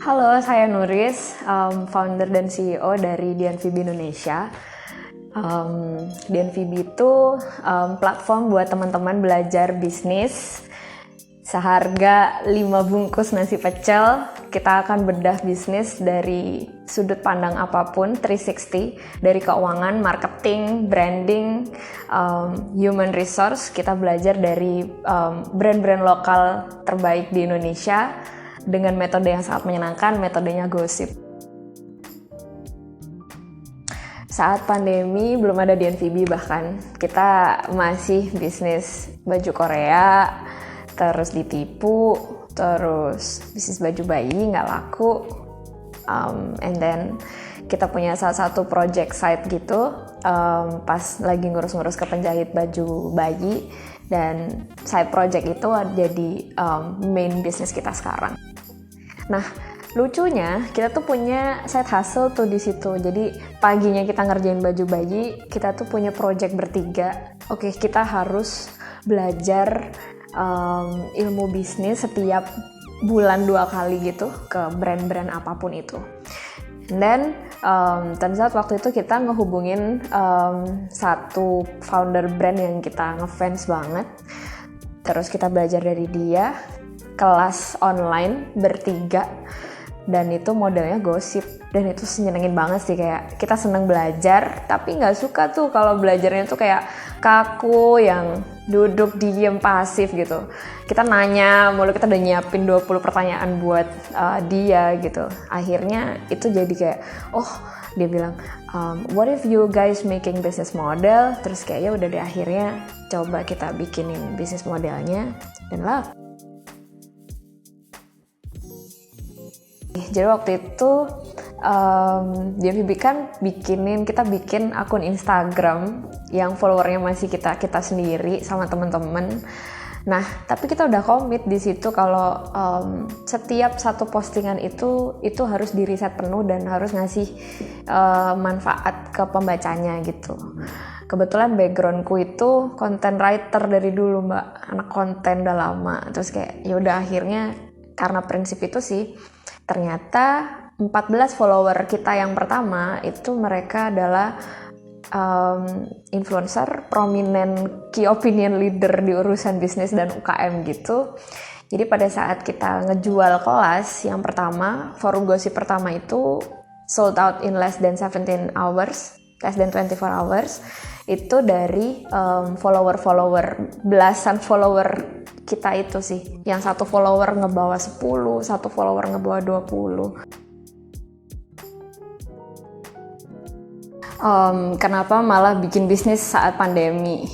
Halo, saya Nuris, founder dan CEO dari DNVB Indonesia. DNVB itu platform buat teman-teman belajar bisnis. Seharga 5 bungkus nasi pecel, kita akan bedah bisnis dari sudut pandang apapun, 360, dari keuangan, marketing, branding, human resource. Kita belajar dari brand-brand lokal terbaik di Indonesia dengan metode yang sangat menyenangkan, metodenya gosip. Saat pandemi belum ada DNVB, bahkan kita masih bisnis baju Korea, terus ditipu, terus bisnis baju bayi nggak laku, and then kita punya salah satu project site gitu, pas lagi ngurus-ngurus ke penjahit baju bayi, dan side project itu jadi main business kita sekarang. Nah, lucunya kita tuh punya side hustle tuh di situ. Jadi paginya kita ngerjain baju bayi, kita tuh punya project bertiga. Oke, kita harus belajar ilmu bisnis setiap bulan 2 kali gitu ke brand-brand apapun itu. Dan turns out waktu itu kita ngehubungin satu founder brand yang kita ngefans banget. Terus kita belajar dari dia, kelas online bertiga, dan itu modelnya gosip. Dan itu nyenengin banget sih, kayak kita seneng belajar tapi nggak suka tuh kalau belajarnya tuh kayak kaku, yang duduk diem pasif gitu. Kita nanya mulu, kita udah nyiapin 20 pertanyaan buat dia gitu. Akhirnya itu jadi kayak, dia bilang, what if you guys making business model? Terus kayak ya udah deh, akhirnya coba kita bikinin business modelnya, dan lah. Jadi waktu itu DNVB kan kita bikin akun Instagram yang followernya masih kita sendiri sama teman-teman. Nah, tapi kita udah komit di situ kalau setiap satu postingan itu harus di riset penuh dan harus ngasih manfaat ke pembacanya gitu. Kebetulan backgroundku itu content writer dari dulu, Mbak, anak konten udah lama. Terus kayak ya udah, akhirnya karena prinsip itu sih, ternyata 14 follower kita yang pertama itu mereka adalah influencer, prominent key opinion leader di urusan bisnis dan UKM gitu. Jadi pada saat kita ngejual kelas yang pertama, forum gosip pertama itu sold out in less than 17 hours, less than 24 hours. Itu dari belasan follower kita itu sih. Yang satu follower ngebawa 10, satu follower ngebawa 20. Kenapa malah bikin bisnis saat pandemi?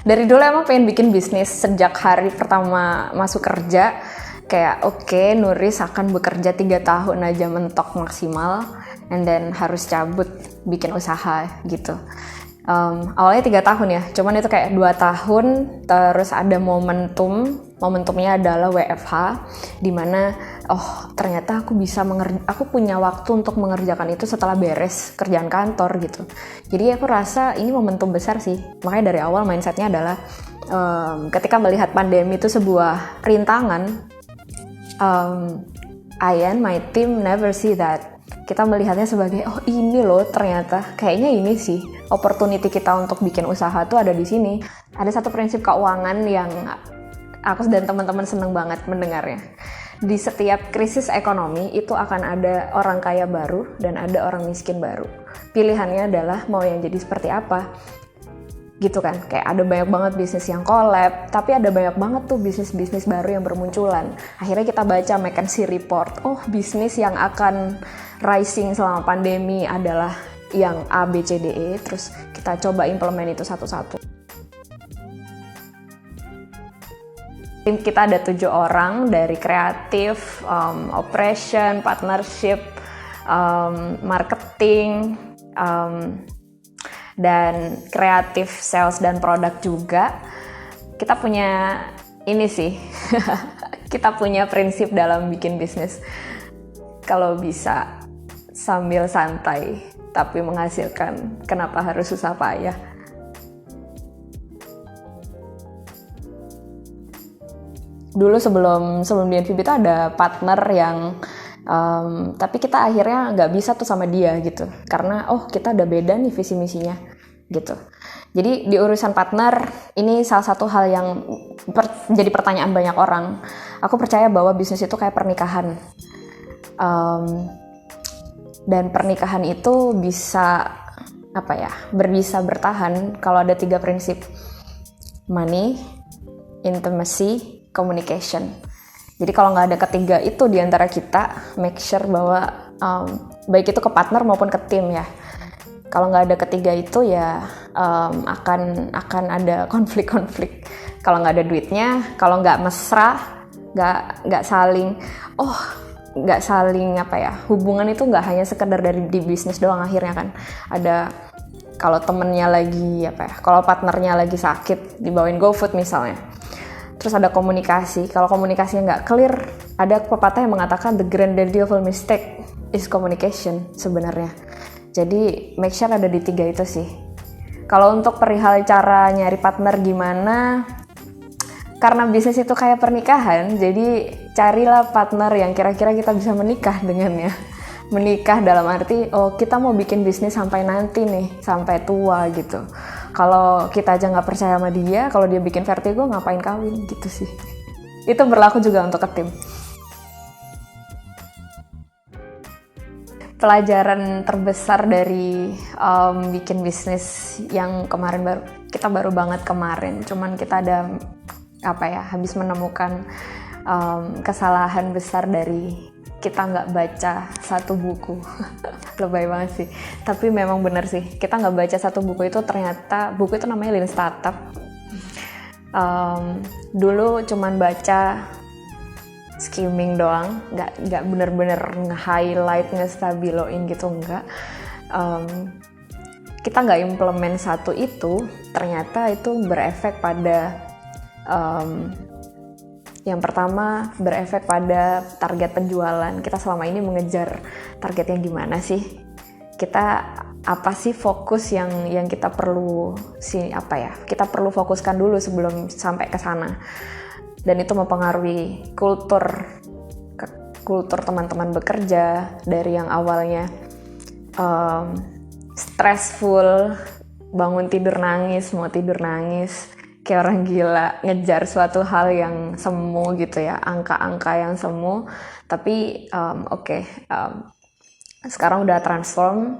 Dari dulu emang pengen bikin bisnis sejak hari pertama masuk kerja. Kayak oke, Nuris akan bekerja 3 tahun aja mentok maksimal, and then harus cabut bikin usaha gitu. Awalnya 3 tahun ya, cuman itu kayak 2 tahun, terus ada momentumnya adalah WFH, dimana ternyata aku punya waktu untuk mengerjakan itu setelah beres kerjaan kantor gitu. Jadi aku rasa ini momentum besar sih, makanya dari awal mindsetnya adalah ketika melihat pandemi itu sebuah rintangan, I and my team never see that. Kita melihatnya sebagai, ini loh ternyata, kayaknya ini sih opportunity kita untuk bikin usaha tuh ada di sini. Ada satu prinsip keuangan yang aku dan teman-teman seneng banget mendengarnya. Di setiap krisis ekonomi itu akan ada orang kaya baru dan ada orang miskin baru. Pilihannya adalah mau yang jadi seperti apa. Gitu kan, kayak ada banyak banget bisnis yang collab, tapi ada banyak banget tuh bisnis-bisnis baru yang bermunculan. Akhirnya kita baca McKinsey report, bisnis yang akan rising selama pandemi adalah yang A, B, C, D, E. Terus kita coba implement itu satu-satu. Tim kita ada 7 orang, dari kreatif, operation, partnership, marketing, dan kreatif, sales, dan produk juga. Kita punya ini sih, kita punya prinsip dalam bikin bisnis. Kalau bisa sambil santai tapi menghasilkan, kenapa harus susah payah? Dulu sebelum DNVB itu ada partner yang Tapi kita akhirnya nggak bisa tuh sama dia gitu, karena kita udah beda nih visi misinya gitu. Jadi di urusan partner ini salah satu hal yang jadi pertanyaan banyak orang. Aku percaya bahwa bisnis itu kayak pernikahan, dan pernikahan itu bisa bisa bertahan kalau ada 3 prinsip: money, intimacy, communication. Jadi kalau nggak ada ketiga itu di antara kita, make sure bahwa baik itu ke partner maupun ke tim ya. Kalau nggak ada ketiga itu ya akan ada konflik-konflik. Kalau nggak ada duitnya, kalau nggak mesra, nggak saling hubungan itu nggak hanya sekedar dari di bisnis doang akhirnya kan. Ada kalau temennya lagi kalau partnernya lagi sakit dibawain GoFood misalnya. Terus ada komunikasi. Kalau komunikasinya nggak clear, ada pepatah yang mengatakan the granddaddy of all mistake is communication sebenarnya. Jadi make sure ada di 3 itu sih. Kalau untuk perihal cara nyari partner gimana, karena bisnis itu kayak pernikahan, jadi carilah partner yang kira-kira kita bisa menikah dengannya. Menikah dalam arti, kita mau bikin bisnis sampai nanti nih, sampai tua gitu. Kalau kita aja nggak percaya sama dia, kalau dia bikin vertigo ngapain kawin gitu sih. Itu berlaku juga untuk ke tim. Pelajaran terbesar dari bikin bisnis yang kita baru banget kemarin, cuman kita ada habis menemukan kesalahan besar dari kita nggak baca satu buku. Lebay banget sih, tapi memang benar sih, kita nggak baca satu buku itu. Ternyata buku itu namanya Lean Startup. Dulu cuman baca skimming doang, nggak bener-bener nge-highlight, nge-stabiloin gitu, enggak. Kita nggak implement satu itu, ternyata itu berefek pada yang pertama, berefek pada target penjualan. Kita selama ini mengejar targetnya gimana sih? Kita apa sih fokus yang kita perlu kita perlu fokuskan dulu sebelum sampai ke sana. Dan itu mempengaruhi kultur teman-teman bekerja dari yang awalnya stressful, bangun tidur nangis, mau tidur nangis, kayak orang gila, ngejar suatu hal yang semu gitu ya, angka-angka yang semu. Tapi sekarang udah transform.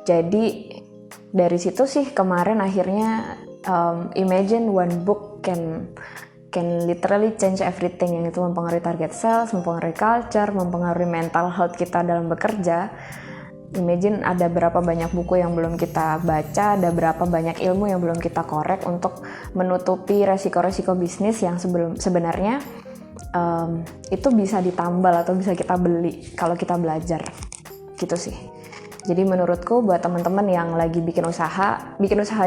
Jadi dari situ sih kemarin akhirnya imagine one book can literally change everything, yang itu mempengaruhi target sales, mempengaruhi culture, mempengaruhi mental health kita dalam bekerja. Imagine ada berapa banyak buku yang belum kita baca, ada berapa banyak ilmu yang belum kita korek untuk menutupi resiko-resiko bisnis yang sebenarnya itu bisa ditambal atau bisa kita beli kalau kita belajar gitu sih. Jadi menurutku buat teman-teman yang lagi bikin usaha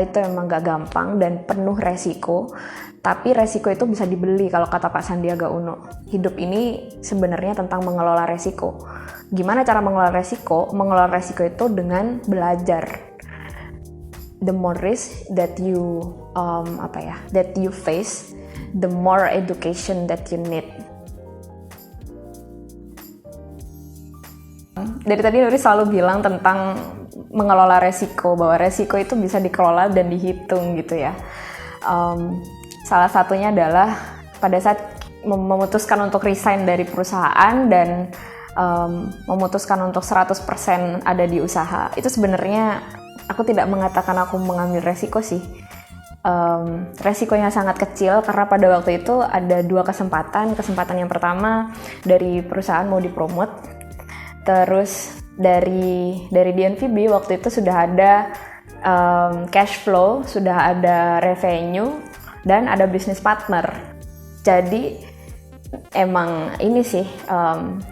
itu emang gak gampang dan penuh resiko, tapi resiko itu bisa dibeli kalau kata Pak Sandiaga Uno. Hidup ini sebenarnya tentang mengelola resiko. Gimana cara mengelola resiko? Mengelola resiko itu dengan belajar. The more risk that you face, the more education that you need. Dari tadi Nuri selalu bilang tentang mengelola resiko, bahwa resiko itu bisa dikelola dan dihitung gitu ya. Salah satunya adalah pada saat memutuskan untuk resign dari perusahaan dan memutuskan untuk 100% ada di usaha. Itu sebenarnya aku tidak mengatakan aku mengambil resiko sih. Resikonya sangat kecil karena pada waktu itu ada 2 kesempatan. Kesempatan yang pertama dari perusahaan mau dipromot. Terus dari DNVB waktu itu sudah ada cash flow, sudah ada revenue, dan ada business partner. Jadi emang ini sih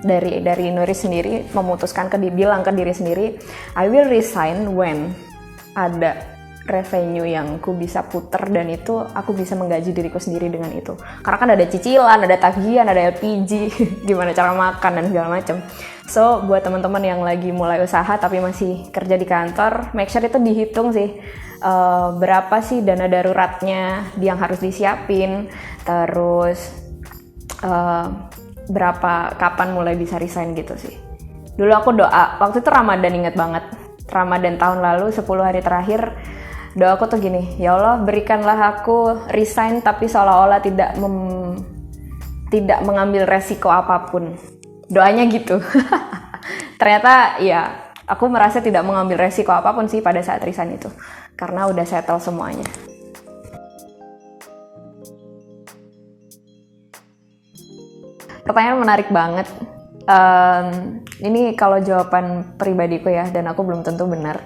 dari Nuri sendiri memutuskan bilang ke diri sendiri, I will resign when ada revenue yang aku bisa puter dan itu aku bisa menggaji diriku sendiri dengan itu. Karena kan ada cicilan, ada tagihan, ada LPG, gimana cara makan dan segala macam. So buat teman-teman yang lagi mulai usaha tapi masih kerja di kantor, make sure itu dihitung sih. Berapa sih dana daruratnya yang harus disiapin, terus kapan mulai bisa resign gitu sih. Dulu aku doa, waktu itu Ramadan, inget banget. Ramadan tahun lalu 10 hari terakhir, doaku tuh gini, ya Allah berikanlah aku resign tapi seolah-olah tidak mengambil resiko apapun. Doanya gitu. Ternyata ya aku merasa tidak mengambil resiko apapun sih pada saat resign itu. Karena udah settle semuanya. Pertanyaan menarik banget. Ini kalau jawaban pribadiku ya, dan aku belum tentu benar.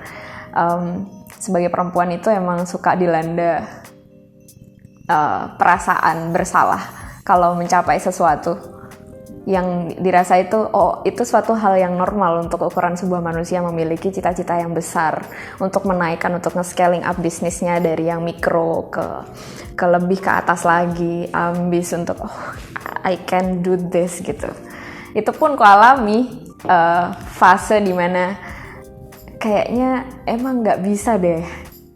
Sebagai perempuan itu emang suka dilanda perasaan bersalah kalau mencapai sesuatu yang dirasa itu suatu hal yang normal untuk ukuran sebuah manusia memiliki cita-cita yang besar untuk menaikkan, untuk nge-scaling up bisnisnya dari yang mikro ke lebih ke atas lagi, ambis untuk I can do this gitu. Itu pun ku alami fase dimana kayaknya emang nggak bisa deh,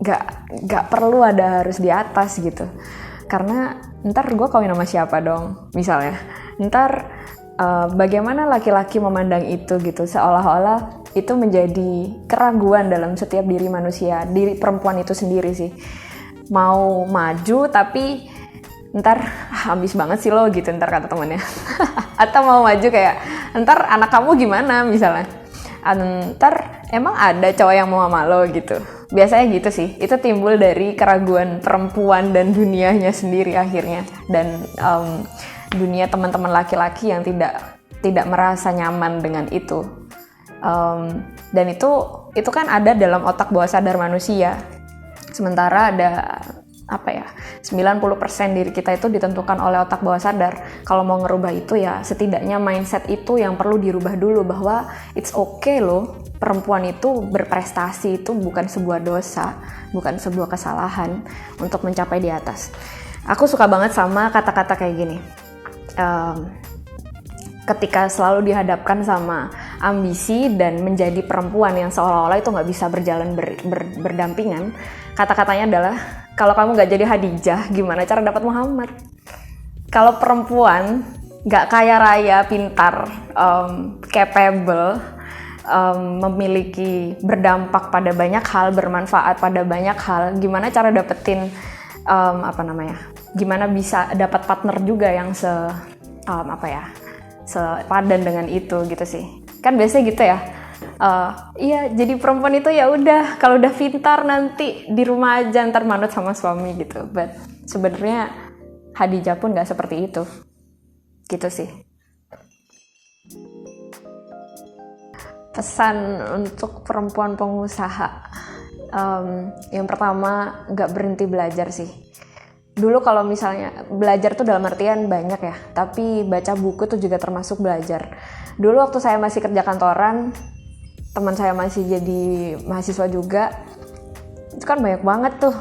nggak perlu ada harus di atas gitu, karena ntar gue kawin sama siapa dong misalnya, ntar bagaimana laki-laki memandang itu gitu, seolah-olah itu menjadi keraguan dalam setiap diri manusia, diri perempuan itu sendiri sih, mau maju tapi ntar habis banget sih lo gitu, ntar kata temennya. Atau mau maju kayak ntar anak kamu gimana misalnya, ntar emang ada cowok yang mau sama lo gitu. Biasanya gitu sih, itu timbul dari keraguan perempuan dan dunianya sendiri akhirnya, dan dunia teman-teman laki-laki yang tidak merasa nyaman dengan itu. Dan itu kan ada dalam otak bawah sadar manusia. Sementara ada 90% diri kita itu ditentukan oleh otak bawah sadar. Kalau mau ngerubah itu ya setidaknya mindset itu yang perlu dirubah dulu, bahwa it's okay loh, perempuan itu berprestasi itu bukan sebuah dosa, bukan sebuah kesalahan untuk mencapai di atas. Aku suka banget sama kata-kata kayak gini. Ketika selalu dihadapkan sama ambisi dan menjadi perempuan yang seolah-olah itu nggak bisa berjalan berdampingan, kata-katanya adalah, kalau kamu nggak jadi Khadijah, gimana cara dapat Muhammad? Kalau perempuan nggak kaya raya, pintar, capable, memiliki berdampak pada banyak hal, bermanfaat pada banyak hal, gimana cara dapetin gimana bisa dapat partner juga yang sepadan dengan itu gitu sih. Kan biasanya gitu ya. Iya, jadi perempuan itu ya udah, kalau udah pintar nanti di rumah aja ntar manut sama suami gitu. But sebenarnya Khadijah pun nggak seperti itu, gitu sih. Pesan untuk perempuan pengusaha, yang pertama nggak berhenti belajar sih. Dulu kalau misalnya belajar tuh dalam artian banyak ya, tapi baca buku tuh juga termasuk belajar. Dulu waktu saya masih kerja kantoran, teman saya masih jadi mahasiswa juga, itu kan banyak banget tuh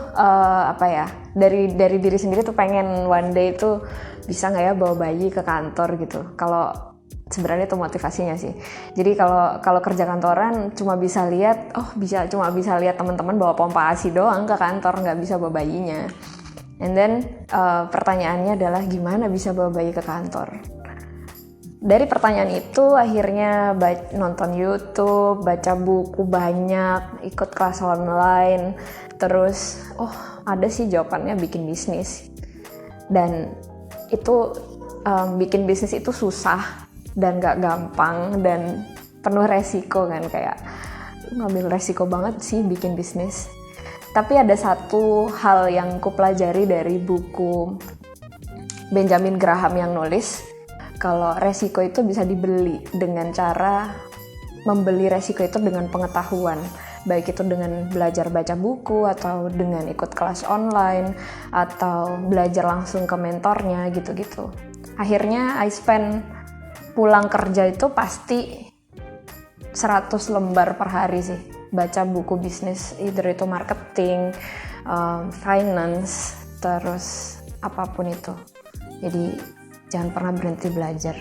dari diri sendiri tuh pengen one day itu bisa nggak ya bawa bayi ke kantor gitu. Kalau sebenarnya itu motivasinya sih. Jadi kalau kerja kantoran cuma bisa lihat teman-teman bawa pompa ASI doang ke kantor, nggak bisa bawa bayinya. And then pertanyaannya adalah gimana bisa bawa bayi ke kantor? Dari pertanyaan itu akhirnya nonton YouTube, baca buku banyak, ikut kelas online, terus ada sih jawabannya bikin bisnis. Dan itu bikin bisnis itu susah dan gak gampang dan penuh resiko kan, kayak ngambil resiko banget sih bikin bisnis. Tapi ada satu hal yang kupelajari dari buku Benjamin Graham yang nulis, kalau resiko itu bisa dibeli dengan cara membeli resiko itu dengan pengetahuan, baik itu dengan belajar baca buku atau dengan ikut kelas online atau belajar langsung ke mentornya gitu-gitu. Akhirnya I spend pulang kerja itu pasti 100 lembar per hari sih baca buku bisnis, either itu marketing, finance, terus apapun itu. Jadi jangan pernah berhenti belajar.